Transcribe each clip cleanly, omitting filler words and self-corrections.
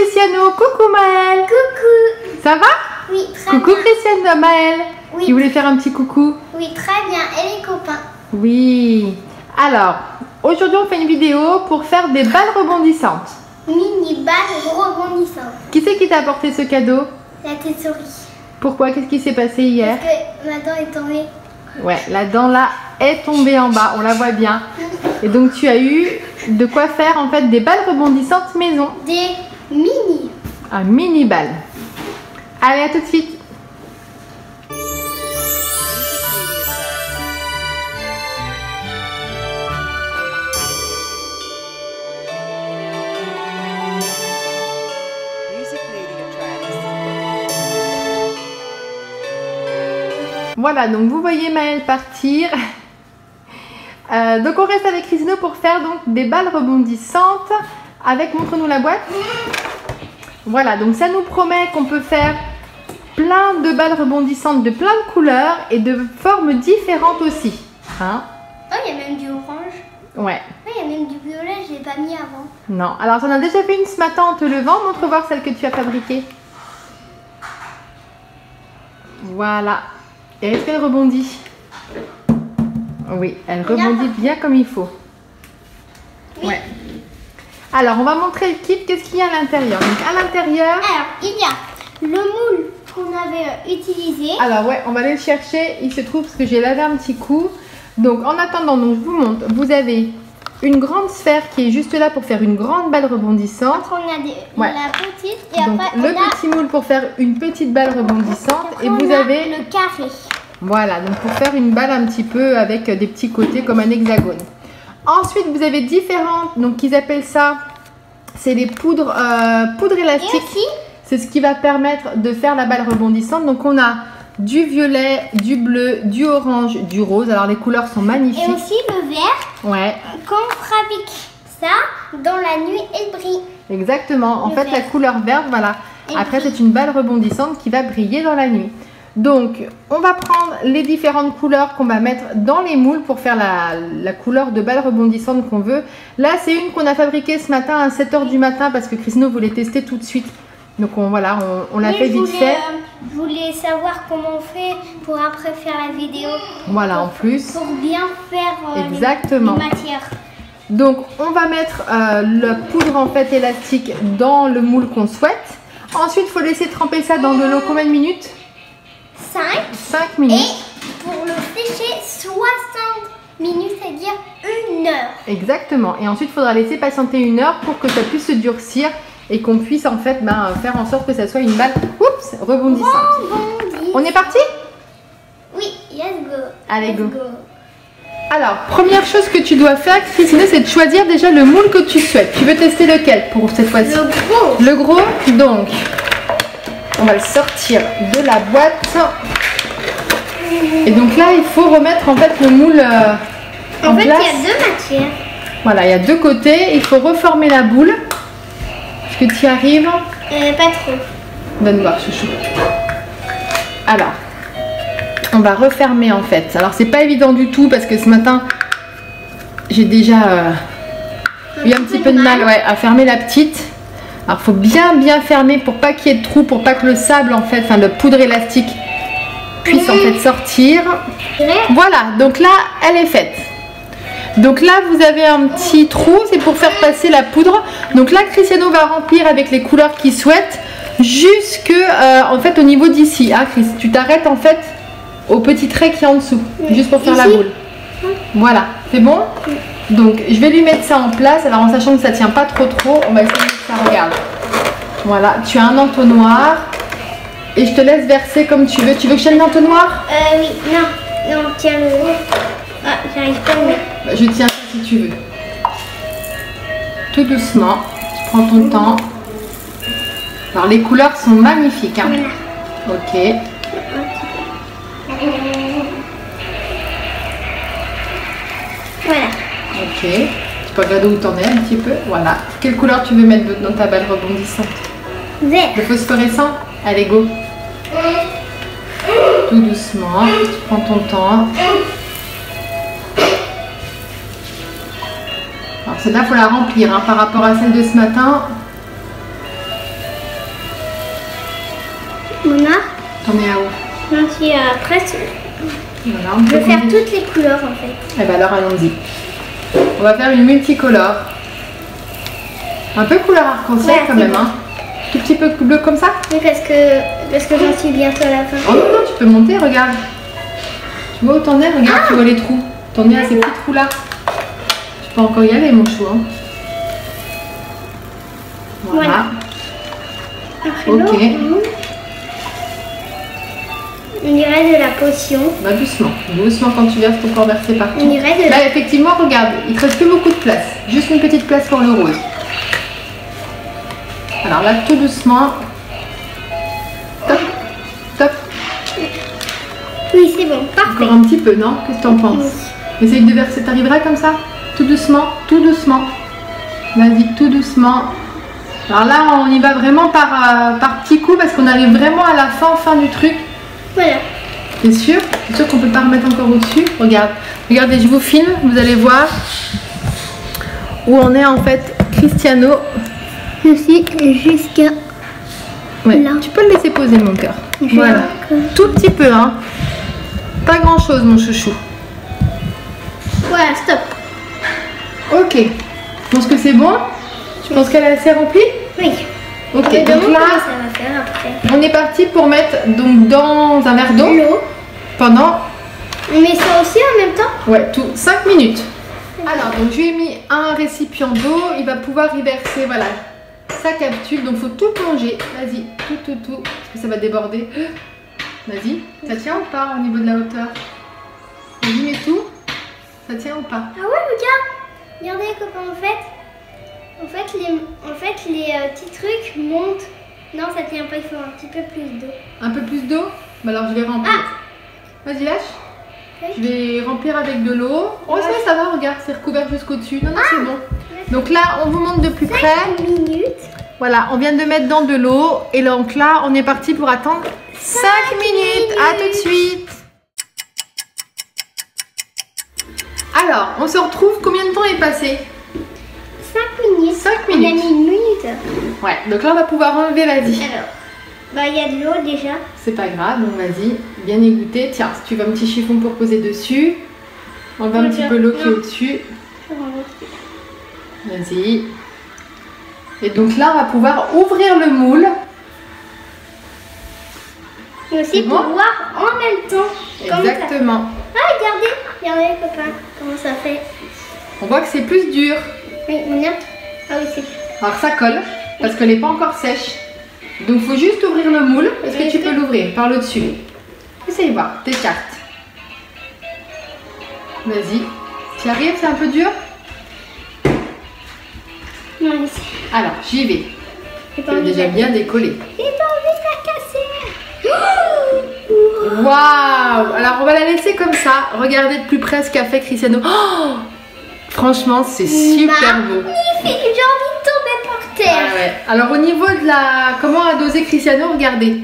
Cristiano, coucou Maël. Coucou. Ça va? Oui, très coucou bien. Coucou Cristiano, Maël. Oui. Tu voulais faire un petit coucou? Oui, très bien. Et les copains? Oui. Alors, aujourd'hui on fait une vidéo pour faire des balles rebondissantes. Mini balles rebondissantes. Qui c'est qui t'a apporté ce cadeau? La tête-souris. Pourquoi? Qu'est-ce qui s'est passé hier? Parce que ma dent est tombée. Ouais, la dent là est tombée en bas, on la voit bien. Et donc tu as eu de quoi faire en fait des balles rebondissantes maison. Des mini. Un mini balle. Allez, à tout de suite. Voilà, donc vous voyez Maël partir. Donc on reste avec Cristiano pour faire donc des balles rebondissantes avec, montre-nous la boîte. Voilà, donc ça nous promet qu'on peut faire plein de balles rebondissantes de plein de couleurs et de formes différentes aussi. Hein? Oh, il y a même du orange. Ouais. Oh, il y a même du violet, je ne l'ai pas mis avant. Non, alors tu en as déjà fait une ce matin en te levant. Montre voir celle que tu as fabriquée. Voilà. Et est-ce qu'elle rebondit? Oui, elle rebondit bien comme il faut. Oui. Ouais. Alors, on va montrer le kit. Qu'est-ce qu'il y a à l'intérieur? Donc, à l'intérieur... Alors, il y a le moule qu'on avait utilisé. Alors, ouais, on va aller le chercher. Il se trouve parce que j'ai lavé un petit coup. Donc, en attendant, donc, je vous montre. Vous avez une grande sphère qui est juste là pour faire une grande balle rebondissante. Après, on a la petite et donc, après, le petit moule pour faire une petite balle rebondissante. après, Et vous avez le carré. Voilà, donc pour faire une balle un petit peu avec des petits côtés comme un hexagone. Ensuite, vous avez différentes, donc ils appellent ça, c'est les poudres élastiques. C'est ce qui va permettre de faire la balle rebondissante. Donc on a du violet, du bleu, du orange, du rose. Alors les couleurs sont magnifiques. Et aussi le vert. Ouais. Quand on fabrique ça, dans la nuit, elle brille. Exactement. En fait, vert. la couleur verte, voilà. Elle Après, brille. c'est une balle rebondissante qui va briller dans la nuit. Donc, on va prendre les différentes couleurs qu'on va mettre dans les moules pour faire la couleur de balle rebondissante qu'on veut. Là, c'est une qu'on a fabriquée ce matin à 7 h du matin parce que Cristiano voulait tester tout de suite. Donc, on l'a Oui, fait vite fait. Je voulais savoir comment on fait pour après faire la vidéo. Voilà, en plus. Pour bien faire Exactement. les matières. Donc, on va mettre la poudre en fait élastique dans le moule qu'on souhaite. Ensuite, il faut laisser tremper ça dans de l'eau combien de minutes? 5 minutes. Et pour le sécher, 60 minutes, c'est-à-dire 1 heure. Exactement. Et ensuite, il faudra laisser patienter 1 heure pour que ça puisse se durcir et qu'on puisse en fait faire en sorte que ça soit une balle rebondissante. On est parti? Oui, let's go. Allez, Let's go. Alors, première chose que tu dois faire, Cristiano, c'est de choisir déjà le moule que tu souhaites. Tu veux tester lequel pour cette fois-ci? Le gros. Le gros, donc, on va le sortir de la boîte. Et donc là, il faut remettre en fait le moule en fait, place. il y a deux matières. Voilà, il y a deux côtés. Il faut reformer la boule. Est-ce que tu y arrives? Pas trop. Donne voir, chouchou. Alors, on va refermer en fait. Alors, c'est pas évident du tout parce que ce matin, j'ai déjà eu un petit peu de mal à fermer la petite. Alors, il faut bien fermer pour pas qu'il y ait de trou, pour pas que le sable en fait, enfin le poudre élastique puisse en fait sortir. Voilà, donc là, elle est faite. Donc là, vous avez un petit trou, c'est pour faire passer la poudre. Donc là, Cristiano va remplir avec les couleurs qu'il souhaite jusque en fait au niveau d'ici. Hein, Chris, tu t'arrêtes en fait au petit trait qui est en dessous, juste pour faire la boule. Voilà, c'est bon? Donc je vais lui mettre ça en place. Alors en sachant que ça tient pas trop, on va essayer de faire ça. Regarde. Voilà, tu as un entonnoir et je te laisse verser comme tu veux. Tu veux que je tienne l'entonnoir? Oui, non, tiens le. Ah, j'arrive pas à le mettre. Bah, je tiens ça si tu veux. Tout doucement, tu prends ton temps. Alors les couleurs sont magnifiques. Hein. Voilà. Ok. Voilà. Ok. Tu peux regarder où t'en es un petit peu. Voilà. Quelle couleur tu veux mettre dans ta balle rebondissante? Vert. Le phosphorescent? Allez, go. Tout doucement. Tu prends ton temps. Alors celle-là, il faut la remplir hein, par rapport à celle de ce matin. Mona, T'en es à où? j'en suis à presque. Voilà, Je vais faire toutes les couleurs en fait. Eh ben alors allons-y. On va faire une multicolore. Un peu couleur arc-en-ciel Ouais, quand c'est même, bon. hein. Tout petit peu bleu comme ça. Oui, parce que j'en suis bientôt à la fin. Oh non, non, tu peux monter, regarde. Tu vois où t'en es? Regarde, tu vois les trous. T'en es à ces petits trous-là. Tu peux encore y aller, mon chou. Hein. Voilà. Après, Ok. l'eau, on dirait de la potion. Bah doucement. Doucement quand tu verses ton corps versé partout. On dirait de la... Là, effectivement, regarde, il te reste plus beaucoup de place. Juste une petite place pour le rose. Alors là, tout doucement. Top, top. Oui, c'est bon, parfait. Encore un petit peu, non? Qu'est-ce que t'en penses? Essaye de verser, t'arriveras comme ça? Tout doucement, tout doucement. Vas-y, tout doucement. Alors là, on y va vraiment par petits coups parce qu'on arrive vraiment à la fin du truc. Voilà. T'es sûr? T'es sûr qu'on peut pas remettre encore au-dessus? Regarde, regardez, je vous filme, vous allez voir où on est en fait. Cristiano. Je suis jusqu'à... Ouais, Là. tu peux le laisser poser, mon cœur. Je Voilà. vais- Tout petit peu, hein. Pas grand chose, mon chouchou. Voilà, stop. Ok. Tu penses que c'est bon? Tu penses qu'elle est assez remplie? Oui. Ok, Je me donc demande là, comment ça va faire après. on est parti pour mettre donc dans un verre d'eau L'eau. pendant On met ça aussi en même temps? ouais, tout 5 minutes. Alors, donc je lui ai mis un récipient d'eau, il va pouvoir y verser, voilà, sa capsule. Donc, il faut tout plonger. Vas-y, tout, parce que ça va déborder. Vas-y, ça tient ou pas au niveau de la hauteur? Vas-y, mets tout. Ça tient ou pas? Ah ouais, regarde. Regardez les copains, en fait, les petits trucs montent. Non, ça tient pas, il faut un petit peu plus d'eau. Un peu plus d'eau? Bah alors, je vais remplir. Vas-y, lâche. Ok. Je vais remplir avec de l'eau. Oh, ça va, regarde, c'est recouvert jusqu'au dessus. Non, non, c'est bon. Donc là, on vous montre de plus près. 5 minutes. Voilà, on vient de mettre dans de l'eau. Et donc là, on est parti pour attendre 5 minutes. À tout de suite. Alors, on se retrouve. Combien de temps est passé? 5 minutes. 5 On a minutes. mis 1 minute. Ouais, donc là, on va pouvoir enlever, vas-y. Alors, bah il y a de l'eau déjà. C'est pas grave, donc vas-y, bien égoutter. Tiens, si tu veux un petit chiffon pour poser dessus. Enlève un petit peu l'eau qui est au-dessus. Vas-y. Et donc là, on va pouvoir ouvrir le moule. Et aussi C'est bon pour voir en même temps. Comme ça. Exactement. Ah, regardez les copains, comment ça fait. On voit que c'est plus dur. Oui, on a... Ah oui, c'est... Alors ça colle, parce qu'elle n'est pas encore sèche. Donc il faut juste ouvrir le moule. Est-ce que tu peux l'ouvrir par le dessus? Essaye voir, t'écartes. Vas-y. Tu y arrives, c'est un peu dur? Non, ici. Alors, j'y vais. J'ai Tu pas as envie déjà de... bien décollé. J'ai pas envie de la casser. Waouh! Alors on va la laisser comme ça. Regardez de plus près ce qu'a fait Cristiano. Oh, franchement, c'est super beau. Magnifique, j'ai envie de tomber par terre. Ah ouais. Alors au niveau de la... Comment a dosé Cristiano, regardez.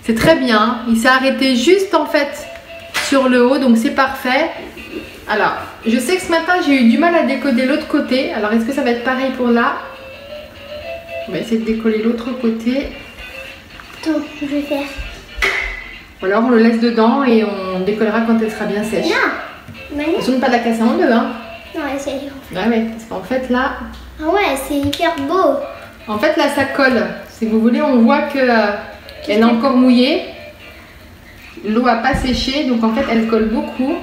C'est très bien. Il s'est arrêté juste en fait sur le haut, donc c'est parfait. Alors, je sais que ce matin j'ai eu du mal à décoder l'autre côté. Alors est-ce que ça va être pareil pour là? On va essayer de décoller l'autre côté. Attends, je vais faire... Ou alors on le laisse dedans et on décollera quand elle sera bien sèche. Non, mais non. Attention de ne pas la casser en deux, hein. Non, essaye. Ouais, ouais, parce qu'en fait là, Ah ouais, c'est hyper beau. en fait là ça colle. Si vous voulez, on voit que elle est encore mouillée. L'eau a pas séché, donc en fait elle colle beaucoup.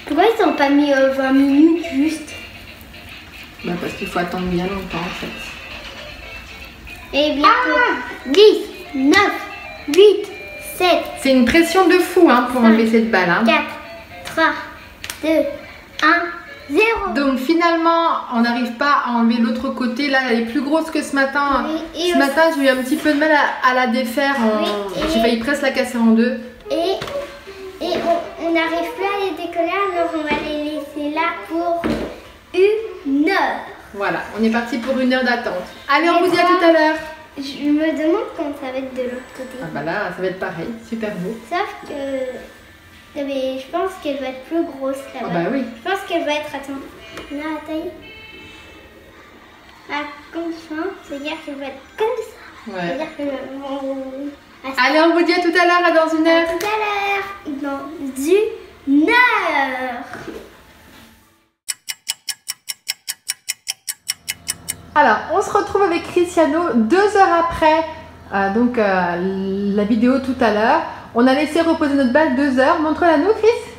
Pourquoi ils n'ont pas mis 20 minutes juste? Bah parce qu'il faut attendre bien longtemps en fait. Et bientôt 10, 9, 8, 7, C'est une pression de fou hein, pour enlever cette balle. Hein. 4, 3, 2, 1, 0. Donc finalement, on n'arrive pas à enlever l'autre côté. Là, elle est plus grosse que ce matin. Et Ce matin, j'ai eu un petit peu de mal à la défaire. Oui, et- J'ai failli presque la casser en deux. Et on n'arrive plus à les décoller, alors on va les laisser là pour 1 heure. Voilà, on est parti pour 1 heure d'attente. Allez, on Mais vous dit à quoi tout à l'heure. Je me demande quand ça va être de l'autre côté. Ah bah là, ça va être pareil, super beau. Sauf que... Mais je pense qu'elle va être plus grosse Ah là-bas. bah oui. Je pense qu'elle va être... Attends. Là, la taille. Ah, comme ça. C'est-à-dire qu'elle va être comme ça. Ouais. C'est-à-dire que Allez, on vous dit à tout à l'heure, à dans une heure. tout à l'heure. Dans une heure. Alors, on se retrouve avec Cristiano 2 heures après la vidéo tout à l'heure. On a laissé reposer notre balle 2 heures. Montre-la nous, Chris.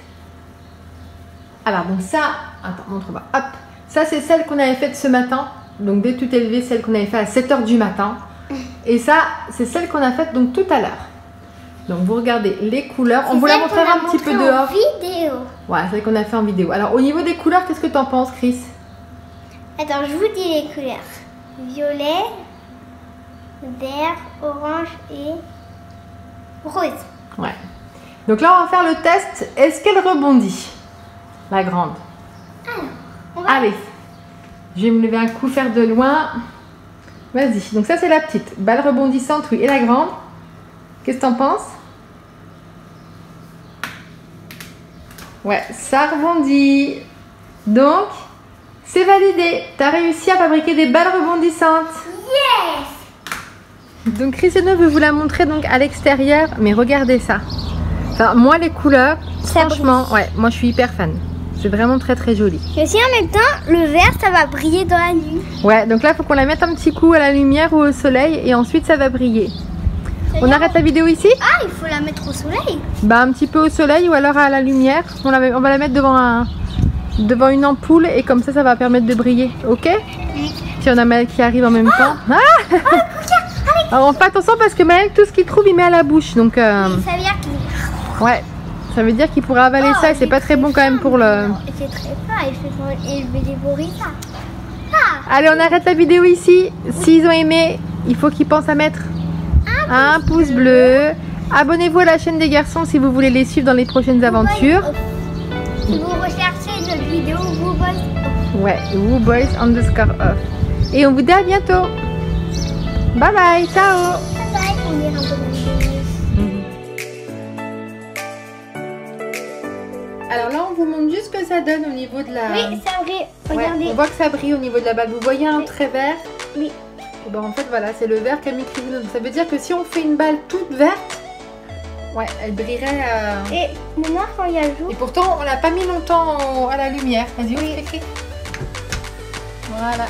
Alors, donc ça, attends, montre-moi. Hop, ça c'est celle qu'on avait faite ce matin. Donc dès tout élevé, celle qu'on avait faite à 7 heures du matin. Et ça, c'est celle qu'on a faite donc tout à l'heure. Donc vous regardez les couleurs. On vous la montrera un petit peu dehors. Vidéo. Ouais, c'est celle qu'on a fait en vidéo. Alors au niveau des couleurs, qu'est-ce que tu en penses, Chris? Attends, je vous dis les couleurs. Violet, vert, orange et rose. Ouais. Donc là, on va faire le test. Est-ce qu'elle rebondit? La grande. Alors, on va... Allez. Je vais me lever un coup, faire de loin. Vas-y. Donc ça, c'est la petite. Balle rebondissante, oui. Et la grande? Qu'est-ce que t'en penses? Ouais, ça rebondit. Donc, c'est validé. Tu as réussi à fabriquer des balles rebondissantes. Yes! Donc Cristiano veut vous la montrer donc à l'extérieur. Mais regardez ça. Enfin, moi, les couleurs, franchement, ouais, moi, je suis hyper fan. C'est vraiment très très joli. Et aussi en même temps, le vert, ça va briller dans la nuit. Ouais, donc là, il faut qu'on la mette un petit coup à la lumière ou au soleil et ensuite ça va briller. On arrête la vidéo ici? Ah, il faut la mettre au soleil. Bah un petit peu au soleil ou alors à la lumière. On va la mettre devant une ampoule et comme ça, ça va permettre de briller. Ok? Si on a Maël qui arrive en même temps. Ah alors on fait attention parce que Maël, tout ce qu'il trouve, il met à la bouche. Donc, Ça veut dire qu'il... ouais. Ça veut dire qu'il pourrait avaler ça et c'est pas très bon quand même pour le... C'est très fort, et je vais dévorer ça. Allez, on arrête la vidéo ici. S'ils ont aimé, il faut qu'ils pensent à mettre un pouce bleu. Abonnez-vous à la chaîne des garçons si vous voulez les suivre dans les prochaines aventures. Si vous recherchez notre vidéo, vous boys. Ouais, WooBoys_off. Et on vous dit à bientôt. Bye bye, ciao. Bye bye, on ira un peu dans le vidéo. Alors là, on vous montre juste ce que ça donne au niveau de la... Oui, c'est vrai. Ouais, Regardez. on voit que ça brille au niveau de la balle. Vous voyez un trait vert? Oui. Et ben, en fait, voilà, c'est le vert qu'a mis Cristiano. Donc ça veut dire que si on fait une balle toute verte, ouais, elle brillerait... Et maintenant, quand il y a le jour... Et pourtant, on l'a pas mis longtemps à la lumière. Vas-y, Oui. écris. Voilà.